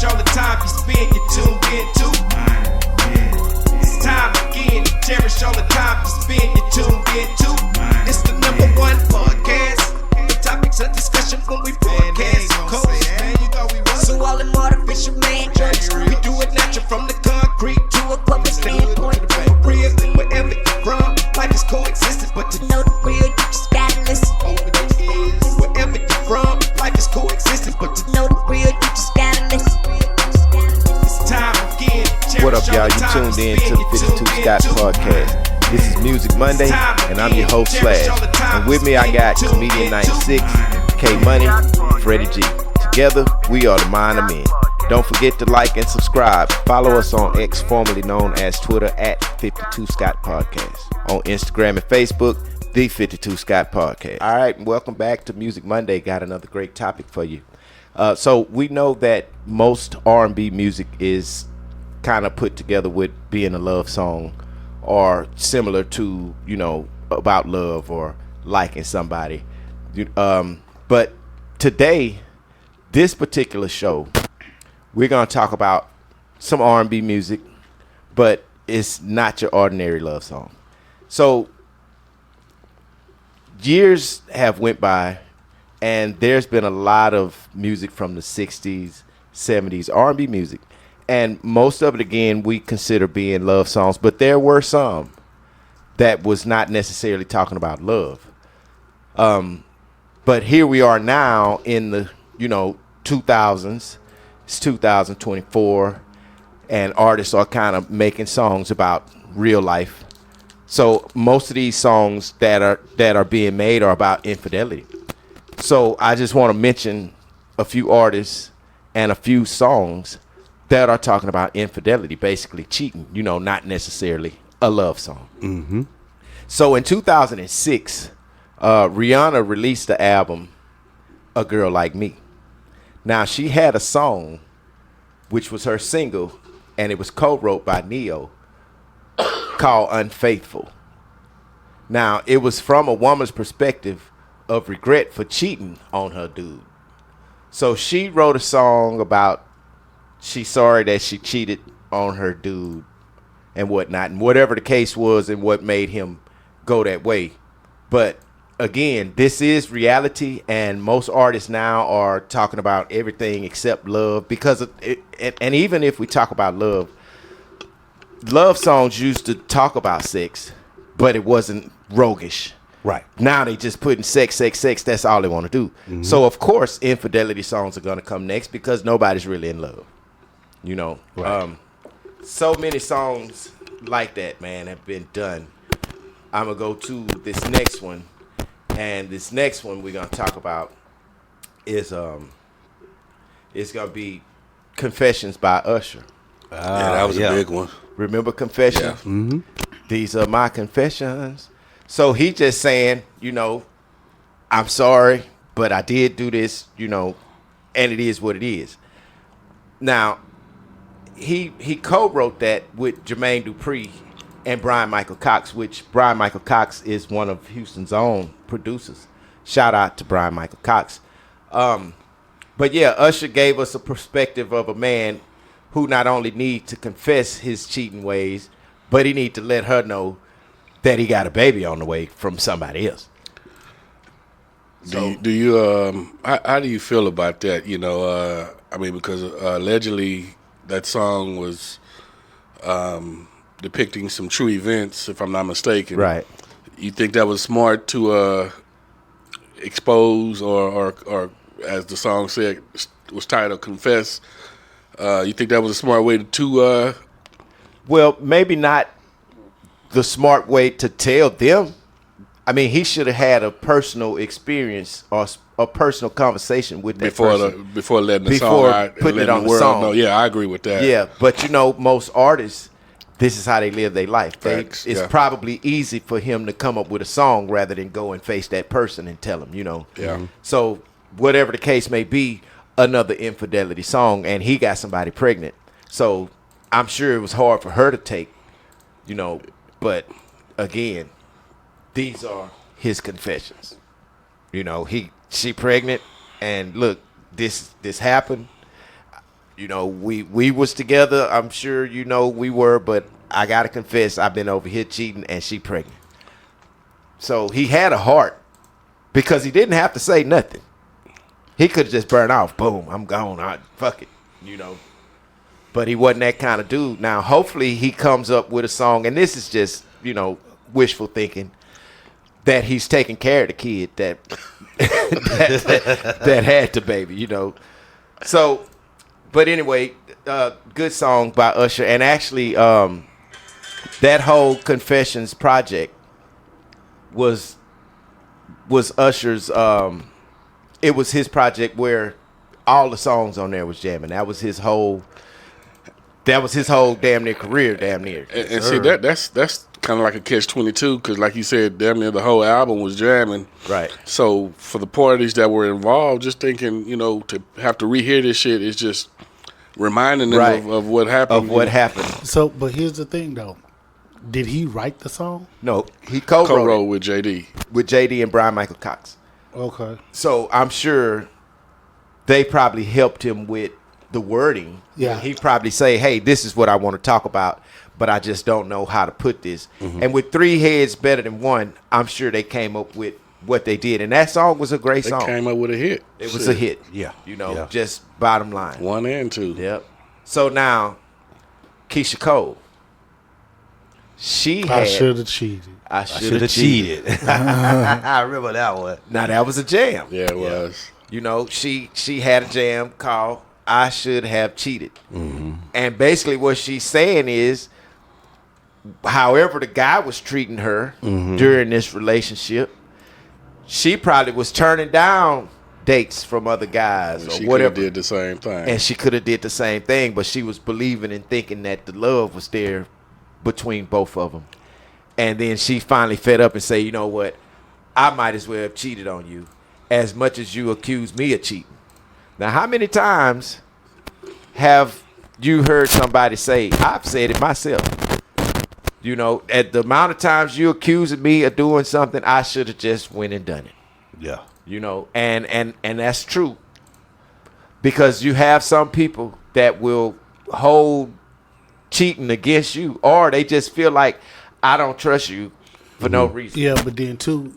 cherish all the time you spend, you tuned in to. It's time again to cherish all the time you spend, you tuned in to. It's the number one podcast. The topics of discussion when we broadcast. So all them artificial man jokes, we do it natural from the concrete to a public standpoint. Real, wherever you're from, life is coexisting, but to know the real, you just gotta listen. Wherever you're from, life is coexisting, but to know the real, you just gotta listen. It's time again. What up, y'all? You tuned in to the 52 Scott Podcast. This is Music Monday, and I'm your host, Slash. And with me, I got Comedian 96, K Money, Freddie G. Together, we are the Mind of Men. Don't forget to like and subscribe. Follow us on X, formerly known as Twitter, at 52 Scott Podcast. On Instagram and Facebook, the 52 Scott Podcast. All right, welcome back to Music Monday. Got another great topic for you. So we know that most R&B music is kind of put together with being a love song or similar to, you know, about love or liking somebody. But today, this particular show, we're going to talk about some R&B music, but it's not your ordinary love song. So years have went by, and there's been a lot of music from the 60s, 70s, R&B music. And most of it, again, we consider being love songs, but there were some that was not necessarily talking about love. But here we are now in the, 2000s. It's 2024, and artists are kind of making songs about real life. So most of these songs that are being made are about infidelity. So I just want to mention a few artists and a few songs that are talking about infidelity, basically cheating, not necessarily a love song. Mm-hmm. So in 2006, Rihanna released the album A Girl Like Me. Now, she had a song, which was her single, and it was co-wrote by Neo, called Unfaithful. Now, it was from a woman's perspective of regret for cheating on her dude. So she wrote a song about she's sorry that she cheated on her dude and whatnot, and whatever the case was and what made him go that way. But again, this is reality, and most artists now are talking about everything except love because of it, and even if we talk about love songs used to talk about sex, but it wasn't roguish. Right. Now they just putting sex, that's all they want to do. Mm-hmm. So of course infidelity songs are going to come next because nobody's really in love. Right. So many songs like that, man, have been done. I'm going to go to this next one. And this next one we're going to talk about is it's going to be Confessions by Usher. Yeah, that was a big one. Remember Confessions? Yeah. Mm-hmm. These are my confessions. So he just saying, I'm sorry, but I did do this, and it is what it is. Now, he co-wrote that with Jermaine Dupri and Brian Michael Cox, which Brian Michael Cox is one of Houston's own producers. Shout out to Brian Michael Cox. But yeah, Usher gave us a perspective of a man who not only need to confess his cheating ways, but he need to let her know that he got a baby on the way from somebody else. How do you feel about that? Because allegedly that song was depicting some true events, if I'm not mistaken. Right. You think that was smart to expose or as the song said, was titled Confess? You think that was a smart way to Well, maybe not the smart way to tell them. I mean, he should have had a personal experience or a personal conversation with that person before letting the song out, putting it on the world song. know. Yeah, I agree with that. Yeah, but most artists, this is how they live their life. It's probably easy for him to come up with a song rather than go and face that person and tell him, Yeah. So whatever the case may be, another infidelity song, and he got somebody pregnant. So I'm sure it was hard for her to take, but again, these are his confessions. She pregnant, and look, this happened. You know, we was together. I'm sure you know we were, but I gotta confess, I've been over here cheating, and she pregnant. So he had a heart because he didn't have to say nothing. He could just burn off. Boom, I'm gone. Fuck it, you know. But he wasn't that kind of dude. Now, hopefully, he comes up with a song, and this is just, you know, wishful thinking, that he's taking care of the kid that that had the baby, you know. So, but anyway, good song by Usher, and actually, that whole Confessions project was Usher's. It was his project where all the songs on there was jamming. That was his whole damn near career, damn near. And see, that's kind of like a catch-22 because, like you said, damn near the whole album was jamming. Right. So for the parties that were involved, just thinking, you know, to have to rehear this shit is just reminding them of what happened. Of what happened. So, but here's the thing, though. Did he write the song? No, he co-wrote with JD. With JD and Brian Michael Cox. Okay. So I'm sure they probably helped him with the wording. Yeah. He probably say, hey, this is what I want to talk about, but I just don't know how to put this. Mm-hmm. And with three heads better than one, I'm sure they came up with what they did. And that song was a great song. They came up with a hit. It was a hit. Yeah. You know, just bottom line. 1 and 2. Yep. So now, Keisha Cole. I should have cheated. I should have cheated. I remember that one. Now, that was a jam. Yeah, it was. You know, she had a jam called I Should Have Cheated. Mm-hmm. And basically what she's saying is, however the guy was treating her during this relationship, she probably was turning down dates from other guys or whatever. She did the same thing. And she could have did the same thing, but she was believing and thinking that the love was there between both of them. And then she finally fed up and say, you know what, I might as well have cheated on you as much as you accuse me of cheating. Now, how many times have you heard somebody say, I've said it myself, you know, at the amount of times you accusing me of doing something, I should have just went and done it. Yeah. You know, and that's true, because you have some people that will hold cheating against you, or they just feel like I don't trust you for no reason. Yeah, but then too,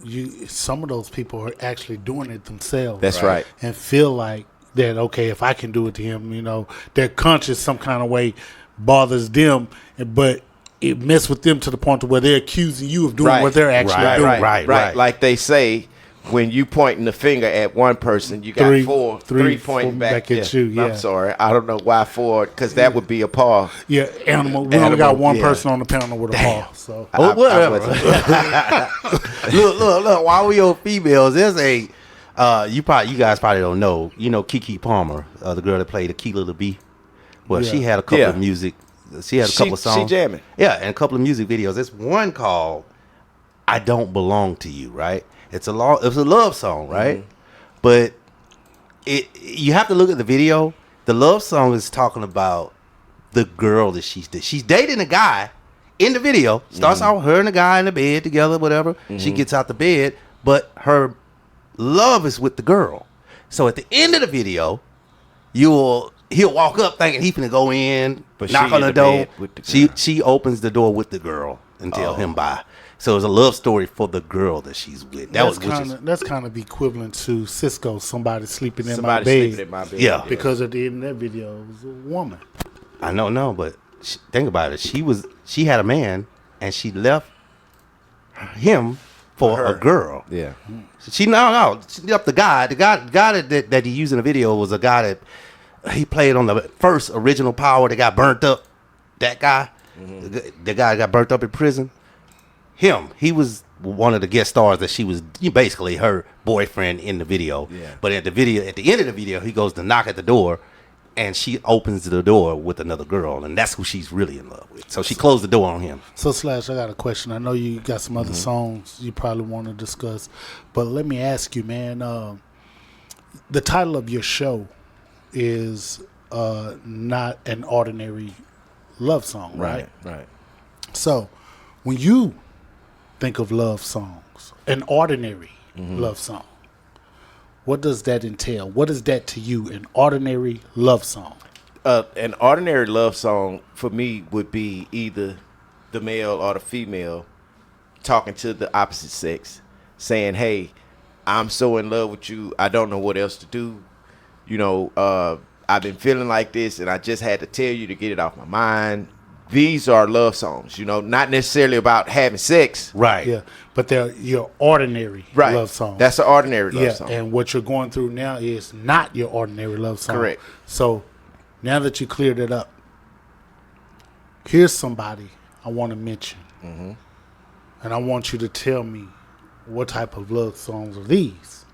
some of those people are actually doing it themselves. That's right. And feel like that, okay, if I can do it to him, you know, their conscience some kind of way bothers them, but it messes with them to the point to where they're accusing you of doing what they're actually doing. Right. Like they say, when you pointing the finger at one person, you got three pointing back at you. Yeah. I'm sorry, I don't know why 4, because that would be a paw. Yeah, animal. We only got one person on the panel with a paw. So whatever. Look. While we on females, there's a you guys probably don't know. You know Keke Palmer, the girl that played Akilah the Bee. Well, she had a couple of music. She had a couple of songs. She jamming. Yeah, and a couple of music videos. There's one called "I Don't Belong to You." Right. It's a love song, right? Mm-hmm. But you have to look at the video. The love song is talking about the girl that she's dating a guy in the video. Starts out with her and the guy in the bed together, whatever. Mm-hmm. She gets out the bed, but her love is with the girl. So at the end of the video, he'll walk up thinking he's gonna go in, but knock on the door. She opens the door with the girl and tell him bye. So it's a love story for the girl that she's with. That's kind of equivalent to Cisco, somebody sleeping in my bed. Yeah. Because at the end of that video, it was a woman. I know, but think about it. She had a man, and she left him for a girl. Yeah. She left the guy. The guy that he used in the video was a guy that he played on the first original Power that got burnt up. That guy, the guy got burnt up in prison. He was one of the guest stars that she was basically her boyfriend in the video. Yeah. But at the end of the video, he goes to knock at the door, and she opens the door with another girl, and that's who she's really in love with. So she closed the door on him. So Slash, I got a question. I know you got some other songs you probably want to discuss, but let me ask you, man. The title of your show is Not an Ordinary Love Song, right? Right. So when you think of love songs, an ordinary love song, what does that entail? What is that to you, an ordinary love song? An ordinary love song for me would be either the male or the female talking to the opposite sex, saying, "Hey, I'm so in love with you. I don't know what else to do. You know, I've been feeling like this, and I just had to tell you to get it off my mind." These are love songs, you know, not necessarily about having sex. Right. Yeah, but they're your ordinary Right. love song. That's an ordinary love song. And what you're going through now is not your ordinary love song. Correct. So now that you cleared it up, here's somebody I want to mention. Mm-hmm. And I want you to tell me what type of love songs are these.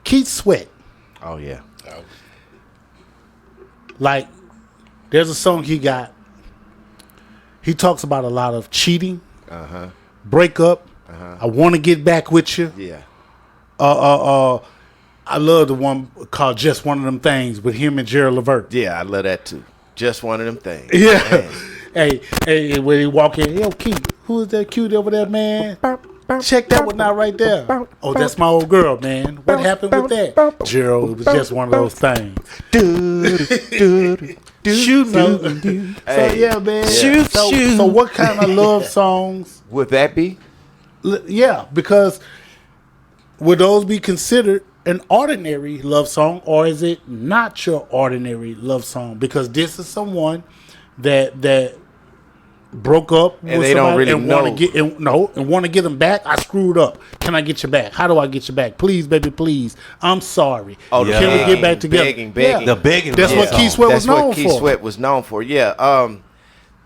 Keith Sweat. Oh, yeah. Like, there's a song he got. He talks about a lot of cheating, breakup. I want to get back with you. Yeah. I love the one called Just One of Them Things with him and Gerald Levert. Yeah, I love that too. Just one of them things. Yeah. Hey, when he walk in, yo, Keith, who is that cute over there, man? Check that one out right there. Oh, that's my old girl, man. What happened with that? Gerald, it was just one of those things. Shoot. So yeah, man. Shoot. So what kind of love songs? Would that be? Yeah, because would those be considered an ordinary love song, or is it not your ordinary love song? Because this is someone that broke up And with they don't somebody really and know. want to get them back. I screwed up. Can I get you back? How do I get you back? Please, baby, please. I'm sorry. Oh, Yeah. Can we get back together? Begging. The begging. That's what song. Keith Sweat That's was known what Keith for. Sweat was known for. Yeah.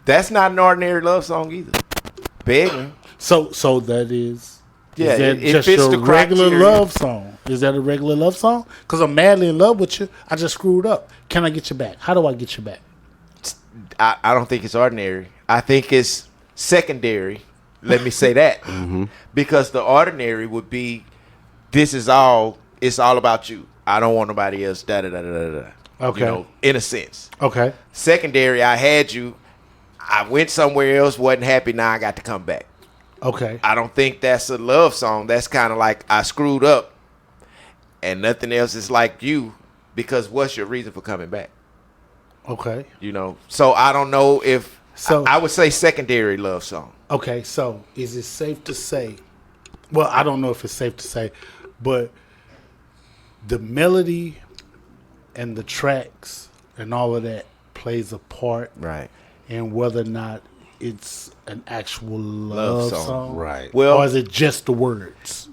That's not an ordinary love song either. Begging. So that is. Yeah, Is that it just fits your the regular criteria. love song? Is that a regular love song? Because I'm madly in love with you. I just screwed up. Can I get you back? How do I get you back? I don't think it's ordinary. I think it's secondary. Let me say that. Because the ordinary would be, it's all about you. I don't want nobody else, da-da-da-da-da-da. Okay. You know, in a sense. Okay. Secondary, I had you. I went somewhere else, wasn't happy, now I got to come back. Okay. I don't think that's a love song. That's kind of like I screwed up and nothing else is like you, because what's your reason for coming back? Okay. You know, so I don't know if I would say secondary love song. Okay. So is it safe to say? Well, I don't know if it's safe to say, but the melody and the tracks and all of that plays a part Right. in whether or not it's an actual love song. Right. Well, Or is it just the words?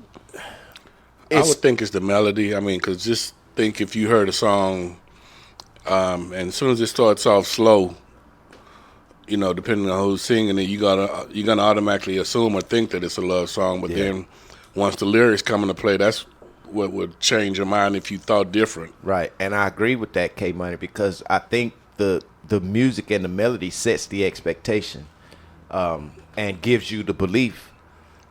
I would think it's the melody. I mean, because just think if you heard a song, and as soon as it starts off slow, you know, depending on who's singing it, you're gonna automatically assume or think that it's a love song. But then, once the lyrics come into play, that's what would change your mind if you thought different. Right, and I agree with that, K Money, because I think the music and the melody sets the expectation, and gives you the belief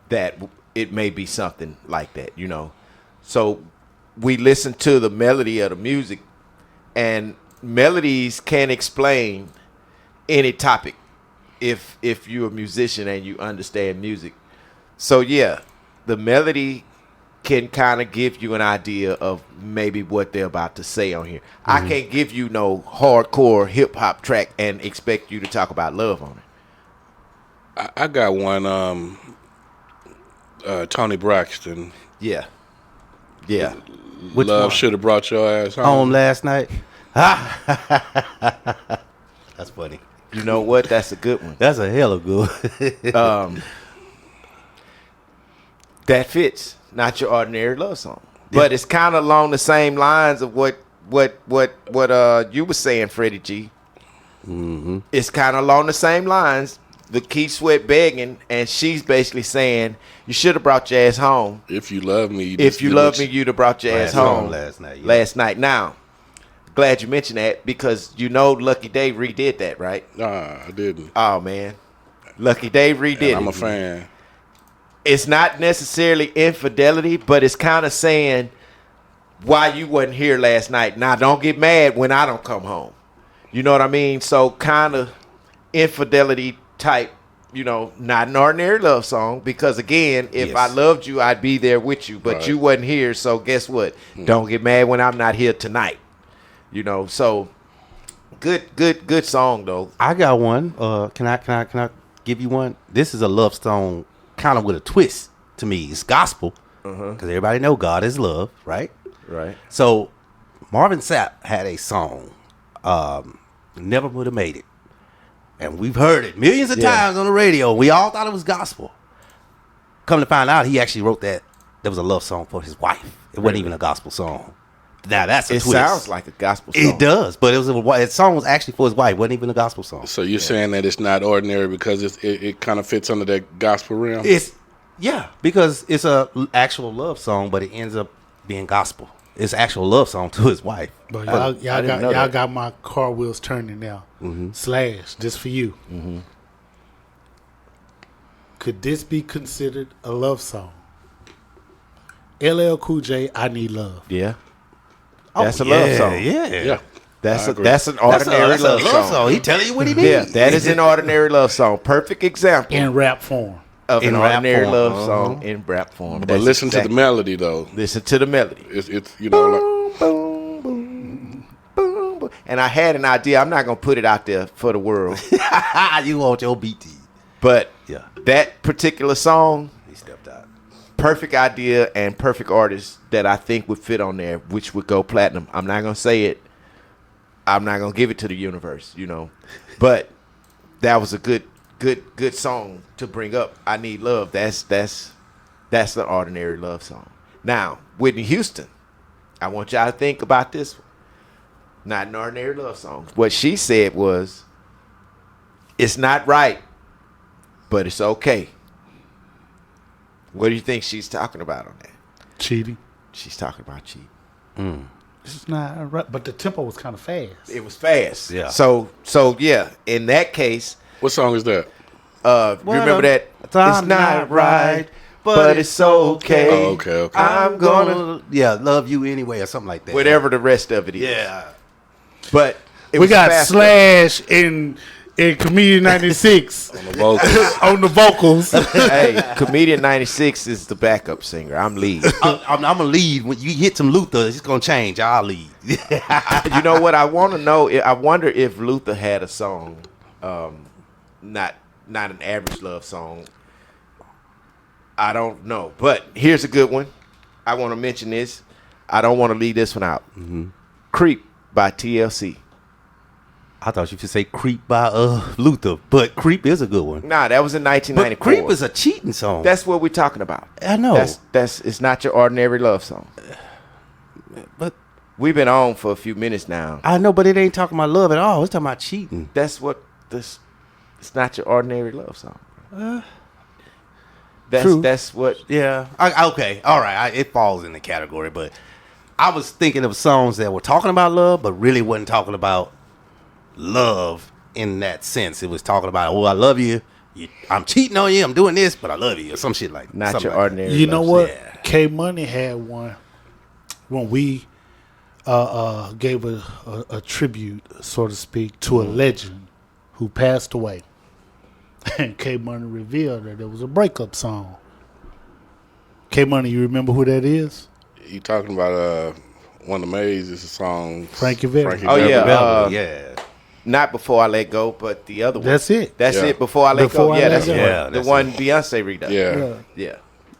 that it may be something like that, you know. So we listen to the melody of the music, and melodies can explain any topic if you're a musician and you understand music. So yeah, the melody can kind of give you an idea of maybe what they're about to say on here. I can't give you no hardcore hip hop track and expect you to talk about love on it. I got one, Tony Braxton. Yeah. Yeah. Which Love one? should have brought your ass home. Home last night. That's funny. You know what? That's a good one. That's a hell of good. That fits. Not your ordinary love song. But it's kind of along the same lines of what you were saying, Freddie G. Mm-hmm. It's kind of along the same lines. The Keith Sweat begging, and she's basically saying, you should have brought your ass home. If you love me, you If you love me, you'd have brought your ass home last night. Yeah. last night. Now, glad you mentioned that, because you know Lucky Dave redid that, right? Nah, I didn't. Oh, man. Lucky Dave redid And I'm it. a fan. It's not necessarily infidelity, but it's kind of saying why you wasn't here last night. Now, don't get mad when I don't come home. You know what I mean? So kind of infidelity type, you know, not an ordinary love song, because again, if Yes. I loved you, I'd be there with you, but Right. you wasn't here. So guess what? Don't get mad when I'm not here tonight. You know, so Good song though. I got one. Can I give you one? This is a love song, kind of with a twist to me. It's gospel because everybody know God is love, right? Right. So Marvin Sapp had a song, "Never Would Have Made It," and we've heard it millions of times on the radio. We all thought it was gospel. Come to find out, he actually wrote that. That was a love song for his wife. It wasn't even a gospel song. Now that's a It twist. sounds like a gospel song. It does, but the song was actually for his wife. It wasn't even a gospel song. So you're saying that it's not ordinary because it kind of fits under that gospel realm? Because it's a actual love song, but it ends up being gospel. It's actual love song to his wife. But I didn't know y'all that. got my car wheels turning now. Slash, just for you. Could this be considered a love song? LL Cool J, I Need Love. Yeah. That's a love song. Yeah. That's I agree. that's an ordinary That's a love song. He telling you what he Yeah, needs. that is an ordinary love song. Perfect example In rap form. of in an rap ordinary form. love song in rap form. But That's listen to exactly- the melody though. Listen to the melody. It's you know like, Boom, boom, boom, boom. And I had an idea. I'm not gonna put it out there for the world, You want your BT. but Yeah. that particular song, He stepped out. perfect idea and perfect artist that I think would fit on there, which would go platinum. I'm not gonna say it. I'm not gonna give it to the universe, but that was a good song to bring up. I Need Love. That's an ordinary love song. Now, Whitney Houston, I want y'all to think about this one. Not an ordinary love song. What she said was, it's not right, but it's okay. What do you think she's talking about on that? Cheating. She's talking about cheating. It's not right. But the tempo was kind of fast. It was fast. Yeah. So yeah, in that case, what song is that? remember that? It's not right, but it's okay. Oh, okay. I'm gonna love you anyway or something like that. whatever the rest of it is. Yeah. But it We was got faster. Slash in Comedian 96 On the vocals. on the vocals. Hey, Comedian 96 is the backup singer. I'm lead. I'm gonna lead. When you hit some Luther, it's gonna change. I'll lead. You know what? I want to know. I wonder if Luther had a song, not an average love song. I don't know, but here's a good one. I want to mention this. I don't want to leave this one out. "Creep" by TLC. I thought you should say "Creep" by Luther, but "Creep" is a good one. Nah, that was in But 1994. "Creep" is a cheating song. That's what we're talking about. I know. That's it's not your ordinary love song. but We've been on for a few minutes now. I know, but it ain't talking about love at all. It's talking about cheating. That's what this. It's not your ordinary love song. True. That's what. Yeah. Okay. All right. It falls in the category, but I was thinking of songs that were talking about love, but really wasn't talking about love in that sense. It was talking about, oh, I love you. I'm cheating on you. I'm doing this, but I love you, or some shit like that. Not Something your like that. ordinary. You know love what? song. Yeah. K Money had one when we gave a tribute, so to speak, to a legend who passed away. And K Money revealed that it was a breakup song. K Money, you remember who that is? You talking about one of the Mays is a song Frankie Valli. Oh, yeah. Beverly, yeah. Not Before I Let Go, but the other one. That's it. That's Yeah. it. Before I Let Before Go. I Yeah, Let that's Go. the Yeah, one. that's The one Beyonce redone. Yeah.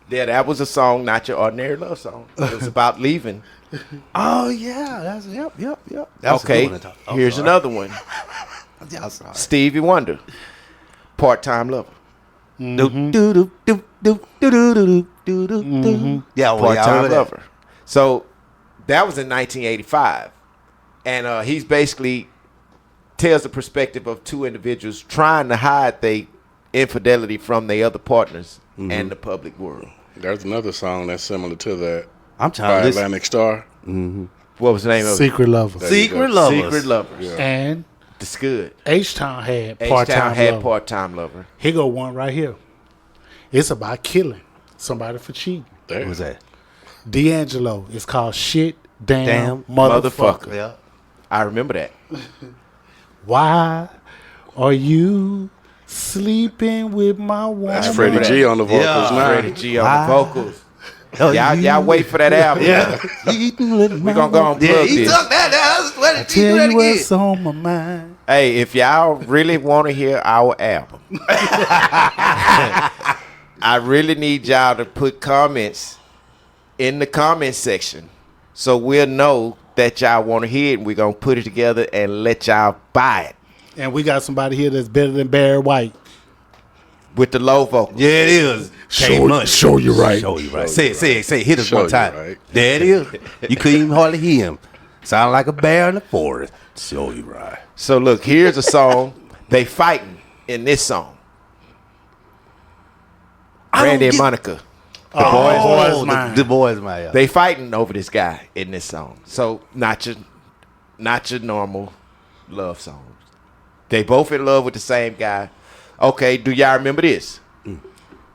Yeah, that was a song, not your ordinary love song. It was about leaving. Oh yeah, that's yep. That's a Okay, good one to talk- oh, here's sorry. another one. Yeah, sorry. Stevie Wonder, Part-Time Lover. Do, do, do, do, do, do, do, do, do, do. Yeah, well, yeah, I Part-Time remember that. Lover. So that was in 1985, and he's basically tells the perspective of two individuals trying to hide their infidelity from their other partners and the public world. There's another song that's similar to that I'm by trying to listen. Atlantic Star. What was the name of it? Secret Lover. Secret go. Lovers. Secret Lovers. Yeah. And It's good. H-Town had H-Town Part-Time had Lover. Part-Time Lover. Here go one right here. It's about killing somebody for cheating. What was that? D'Angelo. It's called Shit Damn, Damn Motherfucker. Yeah. I remember that. Why are you sleeping with my woman? That's Freddie G on the vocals Yeah, now. Freddie G on Why? the vocals. Y'all wait for that album. Yeah. We're gonna go and plug Yeah, he this. took that. What? Tell you what's on my mind. Hey, if y'all really want to hear our album, I really need y'all to put comments in the comment section so we'll know that y'all want to hear it, and we're going to put it together and let y'all buy it. And we got somebody here that's better than Barry White. With the low vocals. Yeah, it is. Show you right. Show you right. Say it. Hit us Show one you time. right. There it is. You couldn't even hardly hear him. Sound like a bear in the forest. Show you right. So look, here's a song. They fighting in this song. Randy and Monica. The boys, my They fighting over this guy in this song. So not your normal love songs. They both in love with the same guy. Okay, do y'all remember this?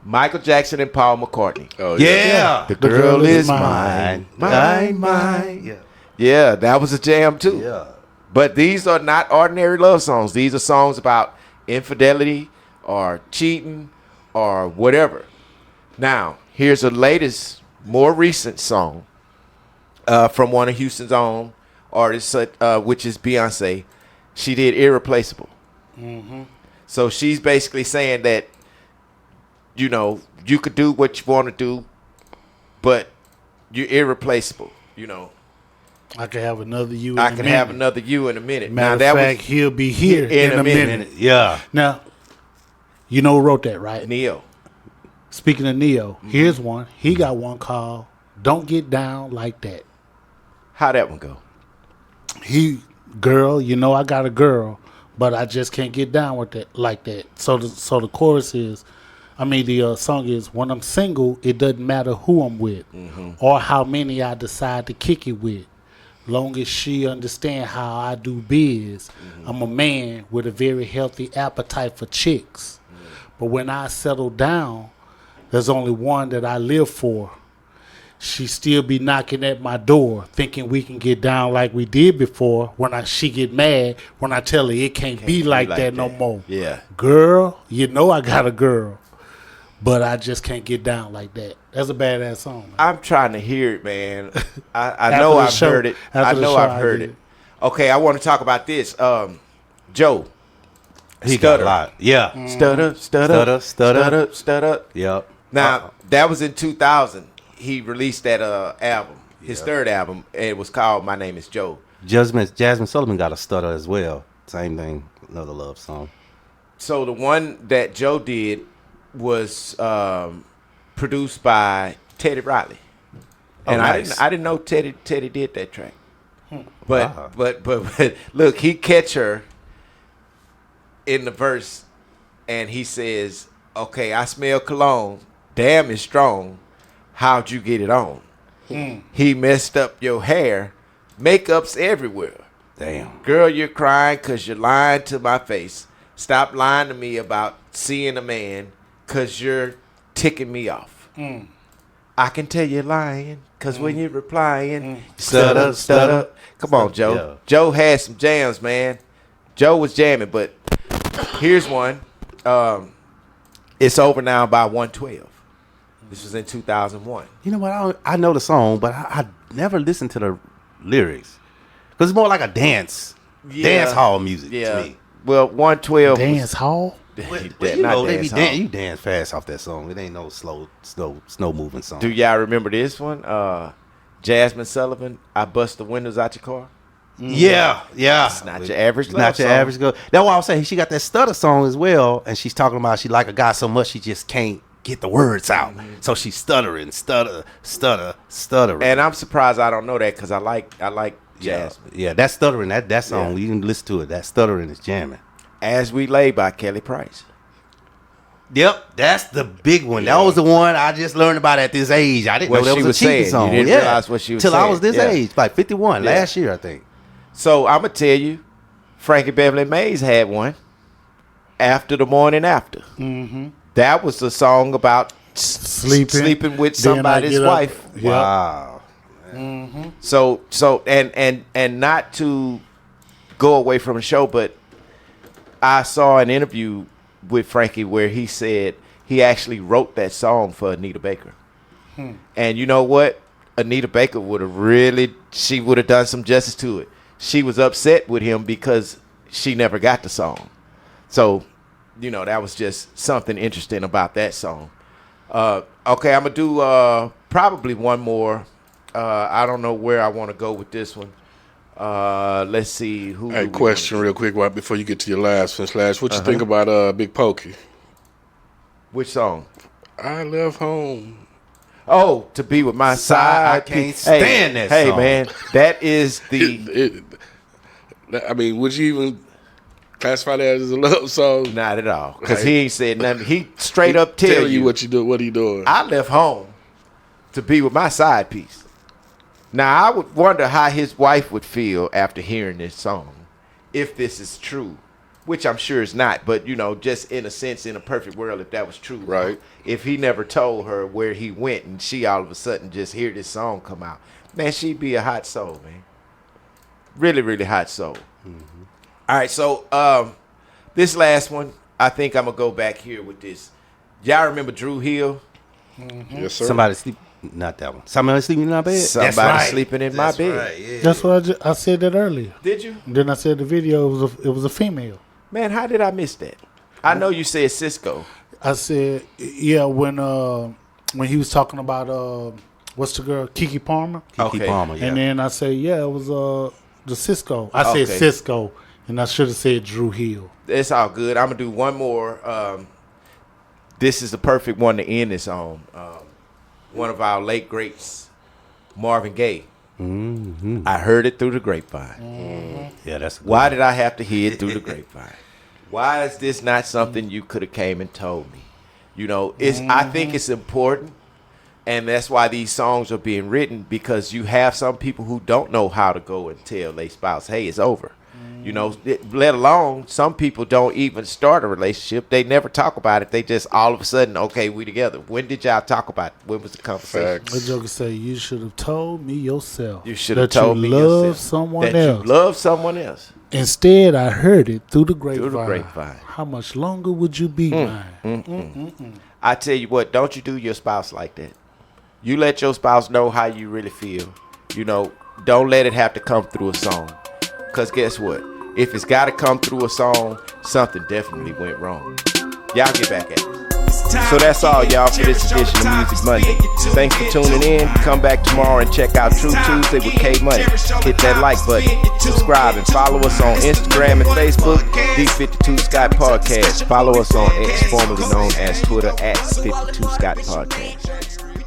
Michael Jackson and Paul McCartney. Oh, Yeah. The girl is mine. Mine. Yeah, that was a jam too. Yeah. But these are not ordinary love songs. These are songs about infidelity or cheating or whatever. Now, here's a latest, more recent song from one of Houston's own artists, which is Beyonce. She did Irreplaceable. Mm-hmm. So she's basically saying that, you know, you could do what you want to do, but you're irreplaceable, you know. I could have another you in I a can minute. have another you in a minute. Matter now, of that fact, he'll be here in a minute. Yeah. Now, you know who wrote that, right? was Neo. Speaking of Neo, here's one. He got one called Don't Get Down Like That. How that one go? Girl, you know I got a girl, but I just can't get down with that like that. So the chorus is, the song is, when I'm single, it doesn't matter who I'm with or how many I decide to kick it with. Long as she understand how I do biz, I'm a man with a very healthy appetite for chicks. But when I settle down, there's only one that I live for. She still be knocking at my door, thinking we can get down like we did before. She get mad when I tell her it can't be like that no more. Yeah. Girl, you know I got a girl, but I just can't get down like that. That's a badass song, man. I'm trying to hear it, man. I know I've heard it. I know I've heard it. Okay, I want to talk about this. Joe. He got a lot. Yeah. Stutter. Yep. Now, that was in 2000. He released that album, his third album, and it was called My Name is Joe. Jasmine Sullivan got a stutter as well. Same thing, another love song. So the one that Joe did was produced by Teddy Riley. And nice. I didn't know Teddy did that track. But look, he catch her in the verse and he says, okay, I smell cologne. Damn, it's strong. How'd you get it on? He messed up your hair. Makeup's everywhere. Damn. Girl, you're crying because you're lying to my face. Stop lying to me about seeing a man because you're ticking me off. I can tell you're lying because when you're replying, stutter. Come on, Joe. Yeah. Joe had some jams, man. Joe was jamming, but here's one. It's Over Now by 112. This was in 2001. You know what? I know the song, but I never listened to the lyrics because it's more like a dance hall music to me. Well, 112 Dance hall? You dance fast off that song. It ain't no slow moving song. Do y'all remember this one? Jasmine Sullivan, I Bust the Windows Out Your Car. Yeah. It's not your average love Not your song. average girl. That's why I was saying she got that stutter song as well, and she's talking about she like a guy so much she just can't get the words out. So she's stuttering. And I'm surprised I don't know that because I like Jasmine. Yeah, that stuttering, that song, you can listen to it. That stuttering is jamming. As We Lay by Kelly Price. Yep, that's the big one. That was the one I just learned about at this age. I didn't What know that she was a was cheating saying. song. You didn't realize what she was till I saying. was this Yeah. age, like 51 Yeah. last year, I think. So I'm going to tell you, Frankie Beverly Mays had one, After the Morning After. That was a song about sleeping with Then I somebody's get up. wife. Yep. Wow. So and not to go away from the show, but I saw an interview with Frankie where he said he actually wrote that song for Anita Baker. And you know what? Anita Baker would have done some justice to it. she was upset with him because she never got the song. So, you know, that was just something interesting about that song. Okay, I'm going to do probably one more. I don't know where I want to go with this one. Let's see. Hey, question real quick right before you get to your last one. What you think about Big Pokey? Which song? I left home. Oh, to be with my side. I can't stand that song. Hey, man, that is the... I mean, would you even classify that as a love song? Not at all, because he ain't said nothing. He straight up tell you what you do. What he doing? I left home to be with my side piece. Now, I would wonder how his wife would feel after hearing this song, if this is true, which I'm sure it's not. But, you know, just in a sense, in a perfect world, if that was true. Right. If he never told her where he went and she all of a sudden just hear this song come out, man, she'd be a hot soul, man. Really, really hot soul. Mm-hmm. All right, so this last one, I think I'm going to go back here with this. Y'all remember Drew Hill? Mm-hmm. Yes, sir. Somebody sleep. Not that one. Somebody sleeping in my bed? Somebody sleeping in my bed. Right, yeah. That's what I said that earlier. Did you? Then I said the video it was a female. Man, how did I miss that? I know you said Cisco. I said, yeah, when he was talking about what's the girl, Keke Palmer? Keke Palmer, yeah. And then I said, yeah, it was the Cisco. I said Cisco, and I should have said Drew Hill. It's all good. I'm gonna do one more. This is the perfect one to end this on. One of our late greats, Marvin Gaye. Mm-hmm. I heard it through the grapevine. Mm-hmm. Yeah, that's. Why did I have to hear it through the grapevine? Why is this not something you could have came and told me? You know, it's. I think it's important, and that's why these songs are being written, because you have some people who don't know how to go and tell their spouse, "Hey, it's over." You know, let alone some people don't even start a relationship. They never talk about it. They just all of a sudden, okay, we together. When did y'all talk about it? When was the conversation? The joker say, you should have told me yourself. You should have told me yourself. Love someone that else. you love someone else. Instead, I heard it through the grapevine. Through the grapevine. How much longer would you be mine? I tell you what, don't you do your spouse like that. You let your spouse know how you really feel. You know, don't let it have to come through a song. Because guess what? If it's got to come through a song, something definitely went wrong. Y'all get back at it. So that's all, y'all, for this edition of Music Monday. Thanks for tuning in. Come back tomorrow and check out True Tuesday with K Money. Hit that like button, subscribe, and follow us on Instagram and Facebook, D52 Scott Podcast. Follow us on X, formerly known as Twitter, at 52 Scott Podcast.